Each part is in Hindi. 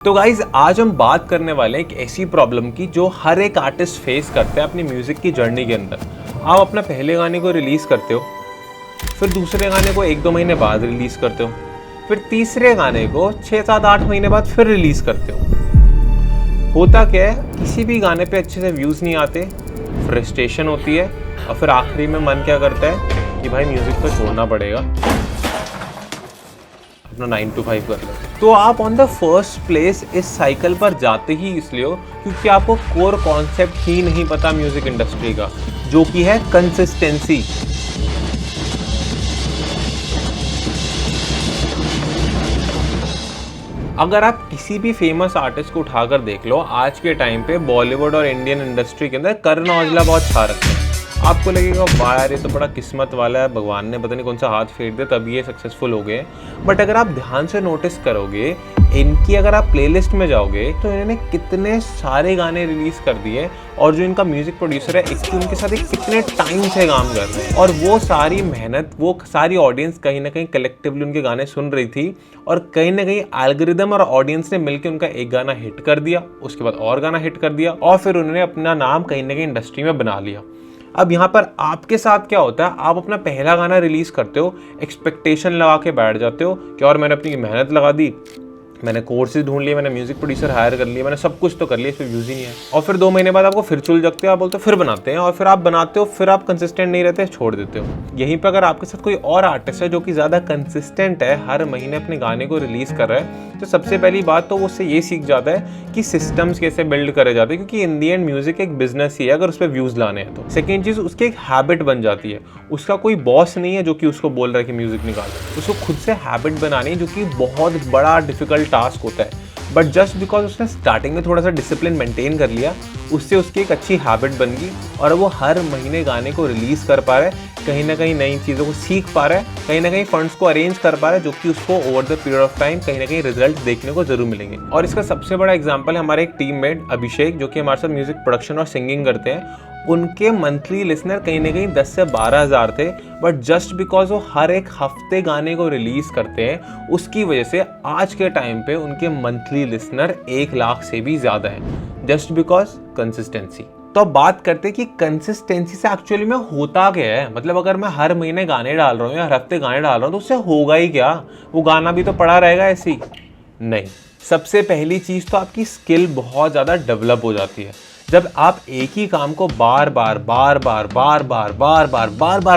तो गाइज आज हम बात करने वाले हैं एक ऐसी प्रॉब्लम की जो हर एक आर्टिस्ट फेस करता है अपनी म्यूजिक की जर्नी के अंदर। आप अपना पहले गाने को रिलीज करते हो, फिर दूसरे गाने को 1-2 महीने बाद रिलीज करते हो, फिर तीसरे गाने को 6-7-8 महीने बाद फिर रिलीज करते हो। होता क्या है, किसी भी गाने पे अच्छे से व्यूज नहीं आते, फ्रस्ट्रेशन होती है और फिर आखिरी में मन क्या करता है कि भाई म्यूजिक को छोड़ना पड़ेगा, अपना 9 to 5 कर लो। तो आप ऑन द फर्स्ट प्लेस इस साइकिल पर जाते ही इसलिए हो क्योंकि आपको कोर कॉन्सेप्ट ही नहीं पता म्यूजिक इंडस्ट्री का, जो कि है कंसिस्टेंसी। अगर आप किसी भी फेमस आर्टिस्ट को उठाकर देख लो, आज के टाइम पे बॉलीवुड और इंडियन इंडस्ट्री के अंदर करण औजला बहुत छा रखते हैं। आपको लगेगा वाह यार, ये तो बड़ा किस्मत वाला है, भगवान ने पता नहीं कौन सा हाथ फेर दिया तभी ये सक्सेसफुल हो गए। बट अगर आप ध्यान से नोटिस करोगे, इनकी अगर आप प्लेलिस्ट में जाओगे तो इन्होंने कितने सारे गाने रिलीज कर दिए और जो इनका म्यूजिक प्रोड्यूसर है इसकी उनके साथ एक कितने टाइम से काम कर रहे हैं और वो सारी मेहनत, वो सारी ऑडियंस कहीं ना कहीं कलेक्टिवली उनके गाने सुन रही थी और कहीं ना कहीं एल्गोरिदम और ऑडियंस ने मिलकर उनका एक गाना हिट कर दिया, उसके बाद और गाना हिट कर दिया और फिर उन्होंने अपना नाम कहीं ना कहीं इंडस्ट्री में बना लिया। अब यहाँ पर आपके साथ क्या होता है, आप अपना पहला गाना रिलीज करते हो, एक्सपेक्टेशन लगा के बैठ जाते हो कि और मैंने अपनी मेहनत लगा दी, मैंने कोर्सेज ढूंढ लिए, मैंने म्यूजिक प्रोड्यूसर हायर कर लिया, मैंने सब कुछ तो कर लिया, इस पर व्यूज ही नहीं है। और फिर 2 महीने बाद आपको फिर चुल जगते हो, आप बोलते हो फिर बनाते हैं और फिर आप बनाते हो, फिर आप कंसिस्टेंट नहीं रहते, छोड़ देते हो। यहीं पर अगर आपके साथ कोई और आर्टिस्ट है जो कि ज़्यादा कंसिस्टेंट है, हर महीने अपने गाने को रिलीज कर रहा है, तो सबसे पहली बात तो वो उससे ये सीख जाता है कि सिस्टम्स कैसे बिल्ड करे जाते हैं, क्योंकि इन दी एंड म्यूजिक एक बिजनेस ही है अगर उस पर व्यूज लाने हैं तो। सेकेंड चीज़, उसकी एक हैबिट बन जाती है, उसका कोई बॉस नहीं है जो कि उसको बोल रहा है कि म्यूजिक निकाल, उसको खुद से हैबिट बनानी है, जो कि बहुत बड़ा डिफिकल्ट टास्क होता है। बट जस्ट बिकॉज उसने स्टार्टिंग में थोड़ा सा डिसिप्लिन मेंटेन कर लिया, उससे उसकी एक अच्छी हैबिट बन गई और वो हर महीने गाने को रिलीज कर पा रहा है, कहीं ना कहीं नई चीज़ों को सीख पा रहा है, कहीं ना कहीं फंड्स को अरेंज कर पा रहा है, जो कि उसको over the period of time कहीं ना कहीं रिजल्ट देखने को जरूर मिलेंगे। और इसका सबसे बड़ा एग्जाम्पल है हमारे एक टीममेट अभिषेक, जो कि हमारे साथ म्यूजिक प्रोडक्शन और सिंगिंग करते हैं। उनके मंथली लिसनर कहीं ना कहीं 10 से 12 हज़ार थे, बट जस्ट बिकॉज वो हर एक हफ्ते गाने को रिलीज करते हैं, उसकी वजह से आज के टाइम पे उनके मंथली लिसनर 1 लाख से भी ज़्यादा है, जस्ट बिकॉज कंसिस्टेंसी। तो अब बात करते हैं कि कंसिस्टेंसी से एक्चुअली में होता क्या है। मतलब अगर मैं हर महीने गाने डाल रहा हूँ या हर हफ्ते गाने डाल रहा हूँ तो उससे होगा ही क्या, वो गाना भी तो पड़ा रहेगा ऐसे ही? नहीं। सबसे पहली चीज़ तो आपकी स्किल बहुत ज़्यादा डेवलप हो जाती है। जब आप एक ही काम को बार बार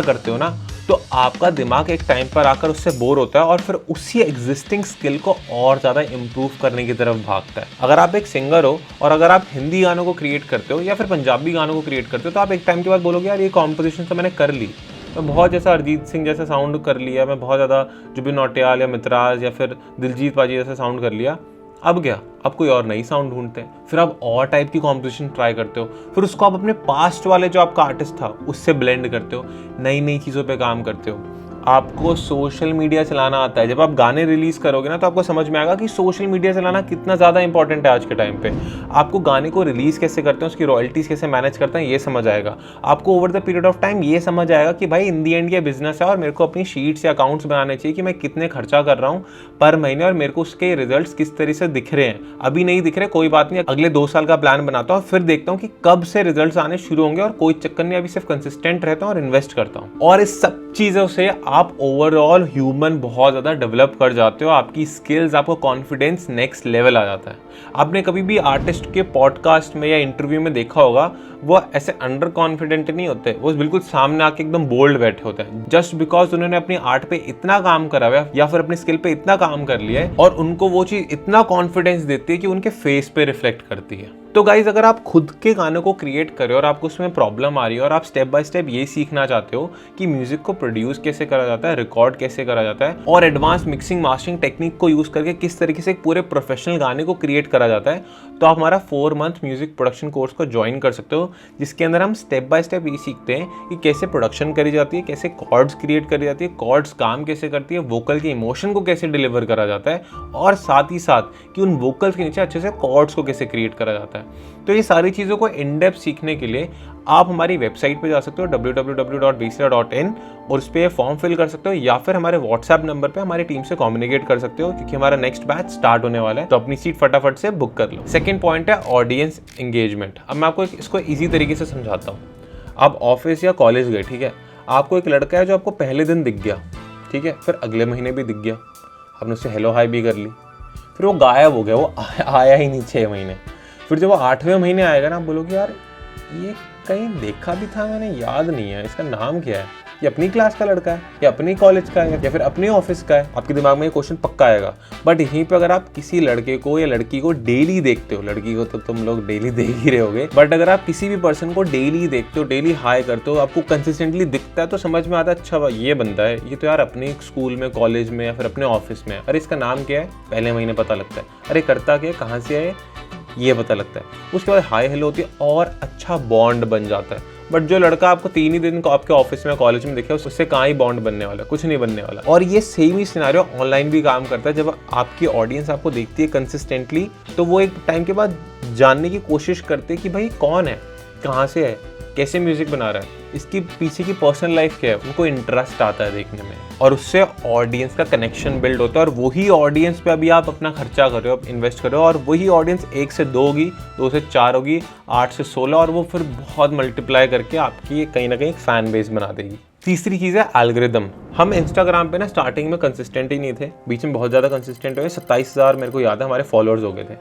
करते हो ना, तो आपका दिमाग एक टाइम पर आकर उससे बोर होता है और फिर उसी एग्जिस्टिंग स्किल को और ज़्यादा इम्प्रूव करने की तरफ भागता है। अगर आप एक सिंगर हो और अगर आप हिंदी गानों को क्रिएट करते हो या फिर पंजाबी गानों को क्रिएट करते हो, तो आप एक टाइम के बाद बोलोगे यार ये कॉम्पोजिशन तो मैंने कर ली, मैं बहुत जैसा अरिजीत सिंह जैसा साउंड कर लिया, मैं बहुत ज़्यादा जुबिन नौटियाल या मितराज या फिर दिलजीत पाजी जैसा साउंड कर लिया, अब क्या, अब कोई और नई साउंड ढूंढते हैं, फिर आप और टाइप की कॉम्पोजिशन ट्राई करते हो, फिर उसको आप अपने पास्ट वाले जो आपका आर्टिस्ट था उससे ब्लेंड करते हो, नई नई चीज़ों पे काम करते हो। आपको सोशल मीडिया चलाना आता है। जब आप गाने रिलीज करोगे ना तो आपको समझ में आएगा कि सोशल मीडिया चलाना कितना ज़्यादा इंपॉर्टेंट है आज के टाइम पे। आपको गाने को रिलीज कैसे करते हैं, उसकी रॉयल्टीज़ कैसे मैनेज करते हैं, ये समझ आएगा। आपको over the period of time ये समझ आएगा कि भाई इन दी एंड ये बिजनेस है और मेरे को अपनी शीट्स या अकाउंट्स बनाने चाहिए कि मैं कितने खर्चा कर रहा हूँ पर महीने और मेरे को उसके रिजल्ट किस तरह से दिख रहे हैं। अभी नहीं दिख रहे, कोई बात नहीं, अगले 2 साल का प्लान बनाता हूँ, फिर देखता हूँ कि कब से रिजल्ट आने शुरू होंगे और कोई चक्कर नहीं, अभी सिर्फ कंसिस्टेंट रहता हूँ और इन्वेस्ट करता हूँ। और इस सब चीज़ों से आप ओवरऑल ह्यूमन बहुत ज़्यादा डेवलप कर जाते हो, आपकी स्किल्स, आपको कॉन्फिडेंस नेक्स्ट लेवल आ जाता है। आपने कभी भी आर्टिस्ट के पॉडकास्ट में या इंटरव्यू में देखा होगा, वो ऐसे अंडर कॉन्फिडेंट नहीं होते, वो बिल्कुल सामने आके एकदम बोल्ड बैठे होते हैं, जस्ट बिकॉज उन्होंने अपनी आर्ट पे इतना काम करा हुआ है या फिर अपनी स्किल पे इतना काम कर लिया है और उनको वो चीज़ इतना कॉन्फिडेंस देती है कि उनके फेस पे रिफ्लेक्ट करती है। तो गाइज, अगर आप खुद के गानों को क्रिएट कर रहे हो और आपको उसमें प्रॉब्लम आ रही है और आप स्टेप बाय स्टेप ये सीखना चाहते हो कि म्यूजिक को प्रोड्यूस कैसे करा जाता है, रिकॉर्ड कैसे करा जाता है और एडवांस मिक्सिंग मास्टरिंग टेक्निक को यूज़ करके किस तरीके से एक पूरे प्रोफेशनल गाने को क्रिएट करा जाता है, तो आप हमारा 4 मंथ म्यूजिक प्रोडक्शन कोर्स को ज्वाइन कर सकते हो, जिसके अंदर हम स्टेप बाय स्टेप ये सीखते हैं कि कैसे प्रोडक्शन करी जाती है, कैसे कॉर्ड्स क्रिएट करी जाती है, कॉर्ड्स काम कैसे करती है, वोकल के इमोशन को कैसे डिलीवर करा जाता है और साथ ही साथ कि उन वोकल्स के नीचे अच्छे से कॉर्ड्स को कैसे क्रिएट करा जाता है। है। तो ये सारी चीज़ों को इन डेप्थ सीखने के लिए आप हमारी वेबसाइट पे जा सकते हो www.bcla.in और उस पर फॉर्म फिल कर सकते हो, या फिर हमारे व्हाट्सएप नंबर पे हमारी टीम से कम्युनिकेट कर सकते हो, क्योंकि हमारा नेक्स्ट बैच स्टार्ट होने वाला है। तो अपनी सीट फटाफट से बुक कर लो। सेकंड पॉइंट है ऑडियंस एंगेजमेंट। अब मैं आपको इसको ईजी तरीके से समझाता हूँ। आप ऑफिस या कॉलेज गए, ठीक है, आपको एक लड़का है जो आपको पहले दिन दिख गया, ठीक है, फिर अगले महीने भी दिख गया, आपने उससे हेलो हाई भी कर ली, फिर वो गायब हो गया, वो आया ही नहीं 6 महीने। फिर जब वो 8वें महीने आएगा ना, आप बोलोगे यार ये कहीं देखा भी था मैंने, याद नहीं है, इसका नाम क्या है, ये अपनी क्लास का लड़का है या अपनी कॉलेज का है या फिर अपने ऑफिस का है। आपके दिमाग में ये क्वेश्चन पक्का आएगा। बट यहीं पे अगर आप किसी लड़के को या लड़की को डेली देखते हो, लड़की को तो तुम लोग डेली देख ही रहे होगे, बट अगर आप किसी भी पर्सन को डेली देखते हो, डेली हाई करते हो, आपको कंसिस्टेंटली दिखता है, तो समझ में आता है अच्छा ये बंदा है, ये तो यार अपने स्कूल में, कॉलेज में या फिर अपने ऑफिस में है। अरे इसका नाम क्या है, पहले महीने पता लगता है। अरे करता क्या है, कहाँ से है, ये पता लगता है। उसके बाद हाई हेलो होती है और अच्छा बॉन्ड बन जाता है। बट जो लड़का आपको 3 ही दिन को आपके ऑफिस में, कॉलेज में दिखे, उससे कहाँ ही बॉन्ड बनने वाला, कुछ नहीं बनने वाला। और ये सेम ही सिनेरियो ऑनलाइन भी काम करता है। जब आपकी ऑडियंस आपको देखती है कंसिस्टेंटली, तो वो एक टाइम के बाद जानने की कोशिश करते हैं कि भाई कौन है, कहाँ से है, कैसे म्यूजिक बना रहा है, इसकी पीछे की पर्सनल लाइफ क्या है, उनको इंटरेस्ट आता है देखने में, और उससे ऑडियंस का कनेक्शन बिल्ड होता है। और वही ऑडियंस पे अभी आप अपना खर्चा कर रहे हो, इन्वेस्ट कर रहे हो, और वही ऑडियंस 1 से 2 होगी, 2 से 4 होगी, 8 से 16, और वो फिर बहुत मल्टीप्लाई करके आपकी कहीं ना कहीं फैन बेस बना देगी। तीसरी चीज़ है एल्गोरिदम। हम इंस्टाग्राम पे ना स्टार्टिंग में कंसिस्टेंट ही नहीं थे, बीच में बहुत ज़्यादा कंसिस्टेंट हुए, 27,000 मेरे को याद है हमारे फॉलोअर्स हो गए थे।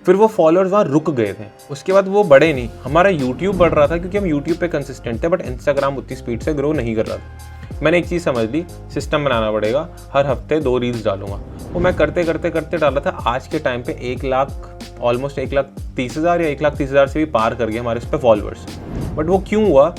फिर वो फॉलोअर्स वहाँ रुक गए थे, उसके बाद वो बढ़े नहीं। हमारा यूट्यूब बढ़ रहा था क्योंकि हम यूट्यूब पे कंसिस्टेंट थे, बट इंस्टाग्राम उतनी स्पीड से ग्रो नहीं कर रहा था। मैंने एक चीज़ समझ ली, सिस्टम बनाना पड़ेगा, हर हफ्ते 2 रील्स डालूंगा। वो मैं करते करते करते डाला था। आज के टाइम पे 1 लाख, ऑलमोस्ट 1,30,000 या 1,30,000 से भी पार कर गए हमारे उस पर फॉलोअर्स। बट वो क्यों हुआ?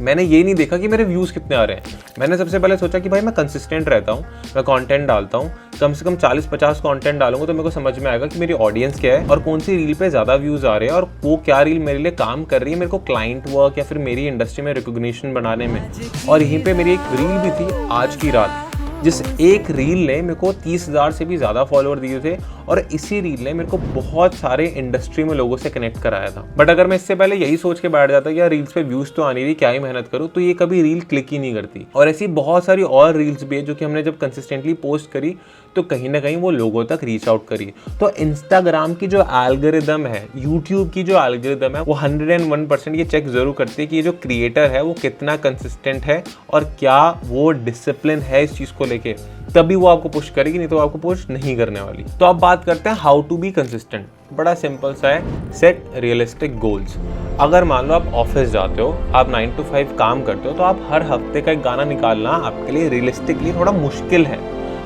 मैंने ये नहीं देखा कि मेरे व्यूज़ कितने आ रहे हैं। मैंने सबसे पहले सोचा कि भाई मैं कंसिस्टेंट रहता हूँ, मैं कंटेंट डालता हूँ, कम से कम 40-50 कंटेंट डालूंगा तो मेरे को समझ में आएगा कि मेरी ऑडियंस क्या है और कौन सी रील पे ज़्यादा व्यूज़ आ रहे हैं और वो क्या रील मेरे लिए काम कर रही है, मेरे को क्लाइंट वर्क या फिर मेरी इंडस्ट्री में रिकॉग्निशन बनाने में। और यहीं पर मेरी एक रील भी थी आज की रात, जिस एक रील ने मेरे को 30,000 से भी ज़्यादा फॉलोअर दिए थे, और इसी रील ने मेरे को बहुत सारे इंडस्ट्री में लोगों से कनेक्ट कराया था। बट अगर मैं इससे पहले यही सोच के बैठ जाता कि यार रील्स पे व्यूज़ तो आनी रही, क्या ही मेहनत करूँ, तो ये कभी रील क्लिक ही नहीं करती। और ऐसी बहुत सारी और रील्स भी है जो कि हमने जब कंसिस्टेंटली पोस्ट करी तो कहीं ना कहीं वो लोगों तक रीच आउट करी। तो इंस्टाग्राम की जो एल्गोरिदम है, यूट्यूब की जो एल्गोरिदम है, वो 101% ये चेक जरूर करती है कि ये जो क्रिएटर है वो कितना कंसिस्टेंट है और क्या वो डिसिप्लिन है इस चीज़ को लेके, तभी वो आपको पुश करेगी, नहीं तो आपको पुश नहीं करने वाली। तो अब बात करते हैं हाउ टू बी कंसिस्टेंट। बड़ा सिंपल सा है, सेट रियलिस्टिक गोल्स। अगर मान लो आप ऑफिस जाते हो, आप 9 to 5 काम करते हो, तो आप हर हफ्ते का एक गाना निकालना आपके लिए रियलिस्टिकली थोड़ा मुश्किल है,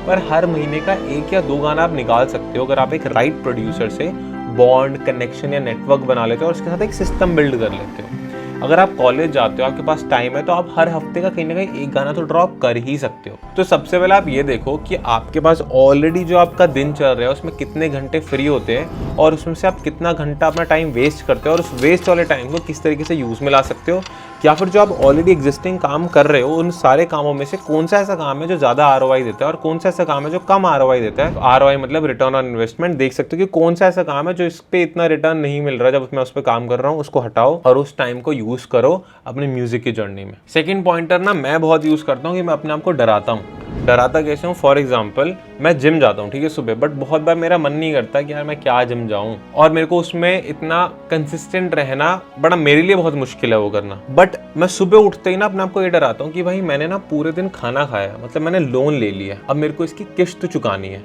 पर हर महीने का 1 या 2 गाना आप निकाल सकते हो अगर आप एक राइट प्रोड्यूसर से बॉन्ड, कनेक्शन या नेटवर्क बना लेते हो और उसके साथ एक सिस्टम बिल्ड कर लेते हो। अगर आप कॉलेज जाते हो, आपके पास टाइम है, तो आप हर हफ्ते का कहीं ना कहीं एक गाना तो ड्रॉप कर ही सकते हो। तो सबसे पहले आप ये देखो कि आपके पास ऑलरेडी जो आपका दिन चल रहा है उसमें कितने घंटे फ्री होते हैं और उसमें से आप कितना घंटा अपना टाइम वेस्ट करते हो, और उस वेस्ट वाले टाइम को किस तरीके से यूज़ में ला सकते हो, या फिर जो आप ऑलरेडी एग्जिस्टिंग काम कर रहे हो उन सारे कामों में से कौन सा ऐसा काम है जो ज़्यादा ROI देता है और कौन सा ऐसा काम है जो कम ROI देता है। ROI मतलब रिटर्न ऑन इन्वेस्टमेंट। देख सकते हो कि कौन सा ऐसा काम है जो इस पे इतना रिटर्न नहीं मिल रहा जब मैं उस पर काम कर रहा हूँ, उसको हटाओ और उस टाइम को यूज़ करो अपनी म्यूजिक की जर्नी में। सेकंड पॉइंटर ना मैं बहुत यूज़ करता हूँ कि मैं अपने आप को डराता हूँ। डराता कैसे हूँ? फॉर एग्जाम्पल मैं जिम जाता हूँ, ठीक है, सुबह, बट बहुत बार मेरा मन नहीं करता कि यार मैं क्या जिम जाऊँ, और मेरे को उसमें इतना कंसिस्टेंट रहना बड़ा मेरे लिए बहुत मुश्किल है वो करना। बट मैं सुबह उठते ही ना अपने आप को ये डराता हूँ कि भाई मैंने ना पूरे दिन खाना खाया, मतलब मैंने लोन ले लिया, अब मेरे को इसकी किश्त चुकानी है।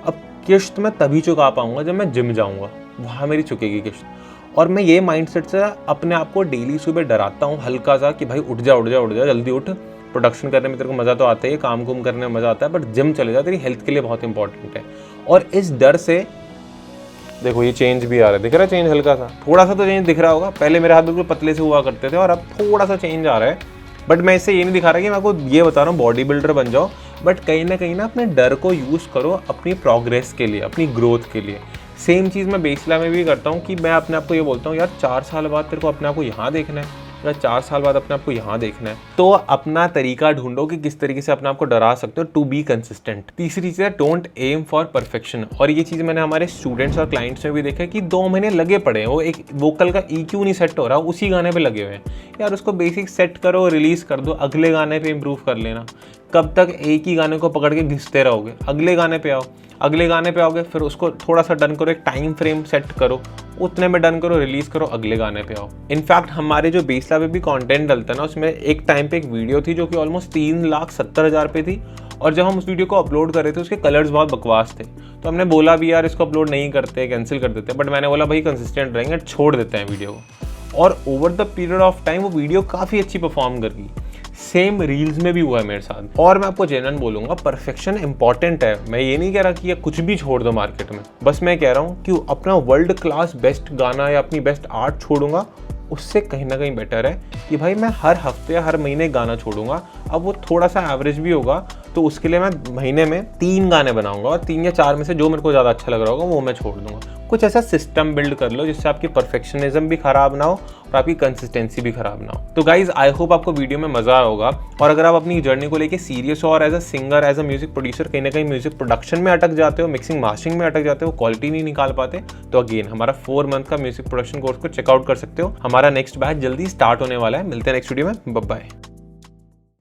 अब किश्त मैं तभी चुका पाऊंगा जब मैं जिम जाऊँगा, वहाँ मेरी चुकेगी किश्त। और मैं ये माइंडसेट से अपने आप को डेली सुबह डराता हूँ हल्का सा कि भाई उठ जा उठ जा उठ जा, जल्दी उठ, प्रोडक्शन करने में तेरे को मज़ा तो आता है, काम कुम करने में मज़ा आता है, बट जिम चले जा, तेरी हेल्थ के लिए बहुत इंपॉर्टेंट है। और इस डर से देखो ये चेंज भी आ रहा है, दिख रहा है चेंज, हल्का सा, थोड़ा सा तो चेंज दिख रहा होगा। पहले मेरे हाथ बिल्कुल पतले से हुआ करते थे और अब थोड़ा सा चेंज आ रहा है। बट मैं इससे ये नहीं दिखा रहा कि मैं आपको ये बता रहा हूँ बॉडी बिल्डर बन जाओ, बट कहीं ना अपने डर को यूज़ करो अपनी प्रोग्रेस के लिए, अपनी ग्रोथ के लिए। सेम चीज़ मैं बेसला में भी करता हूँ कि मैं अपने आप को ये बोलता हूँ यार 4 साल बाद तेरे को अपने आप को यहाँ देखना है, अगर 4 साल बाद अपने आपको यहाँ देखना है तो अपना तरीका ढूंढो कि किस तरीके से अपने आपको डरा सकते हो टू बी कंसिस्टेंट। तीसरी चीज़ है डोंट एम फॉर परफेक्शन, और ये चीज़ मैंने हमारे स्टूडेंट्स और क्लाइंट्स में भी देखा है कि 2 महीने लगे पड़े हैं, वो एक वोकल का EQ नहीं सेट हो रहा, उसी गाने पे लगे हुए हैं। यार उसको बेसिक सेट करो, रिलीज कर दो, अगले गाने पे इंप्रूव कर लेना। कब तक एक ही गाने को पकड़ के घिसते रहोगे? अगले गाने पे आओ, अगले गाने पे आओगे फिर उसको थोड़ा सा डन करो, एक टाइम फ्रेम सेट करो, उतने में डन करो, रिलीज करो, अगले गाने पे आओ। इनफैक्ट हमारे जो बेसला पे भी कंटेंट डलता है ना, उसमें एक टाइम पे एक वीडियो थी जो कि ऑलमोस्ट 3,70,000 पे थी, और जब हम उस वीडियो को अपलोड कर रहे थे उसके कलर्स बहुत बकवास थे, तो हमने बोला भी यार इसको अपलोड नहीं करते, कैंसिल कर देते, बट मैंने बोला भाई कंसिस्टेंट रहेंगे, छोड़ देते हैं वीडियो को। और over the period of time वो वीडियो काफ़ी अच्छी परफॉर्म कर गई। सेम रील्स में भी हुआ है मेरे साथ। और मैं आपको जेन्युइन बोलूँगा, परफेक्शन इंपॉर्टेंट है। मैं ये नहीं कह रहा कि ये कुछ भी छोड़ दो मार्केट में, बस मैं कह रहा हूँ कि अपना वर्ल्ड क्लास बेस्ट गाना या अपनी बेस्ट आर्ट छोड़ूंगा, उससे कहीं ना कहीं बेटर है कि भाई मैं हर हफ्ते या हर महीने गाना छोड़ूंगा। अब वो थोड़ा सा एवरेज भी होगा तो उसके लिए मैं महीने में 3 गाने बनाऊंगा, और 3 या 4 में से जो मेरे को ज़्यादा अच्छा लग रहा होगा वो मैं छोड़ दूंगा। कुछ ऐसा सिस्टम बिल्ड कर लो जिससे आपकी परफेक्शनिज्म भी खराब ना हो और आपकी कंसिस्टेंसी भी खराब ना हो। तो गाइज आई होप आपको वीडियो में मजा आया होगा, और अगर आप अपनी जर्नी को लेके सीरियस हो और as a singer, as a music producer कहीं ना कहीं म्यूजिक प्रोडक्शन में अटक जाते हो, मिक्सिंग मास्टरिंग में अटक जाते हो, क्वालिटी नहीं निकाल पाते, तो अगेन हमारा 4 मंथ का म्यूजिक प्रोडक्शन कोर्स को चेकआउट कर सकते हो। हमारा नेक्स्ट बैच जल्दी स्टार्ट होने वाला है। मिलते हैं नेक्स्ट वीडियो में, बाय बाय।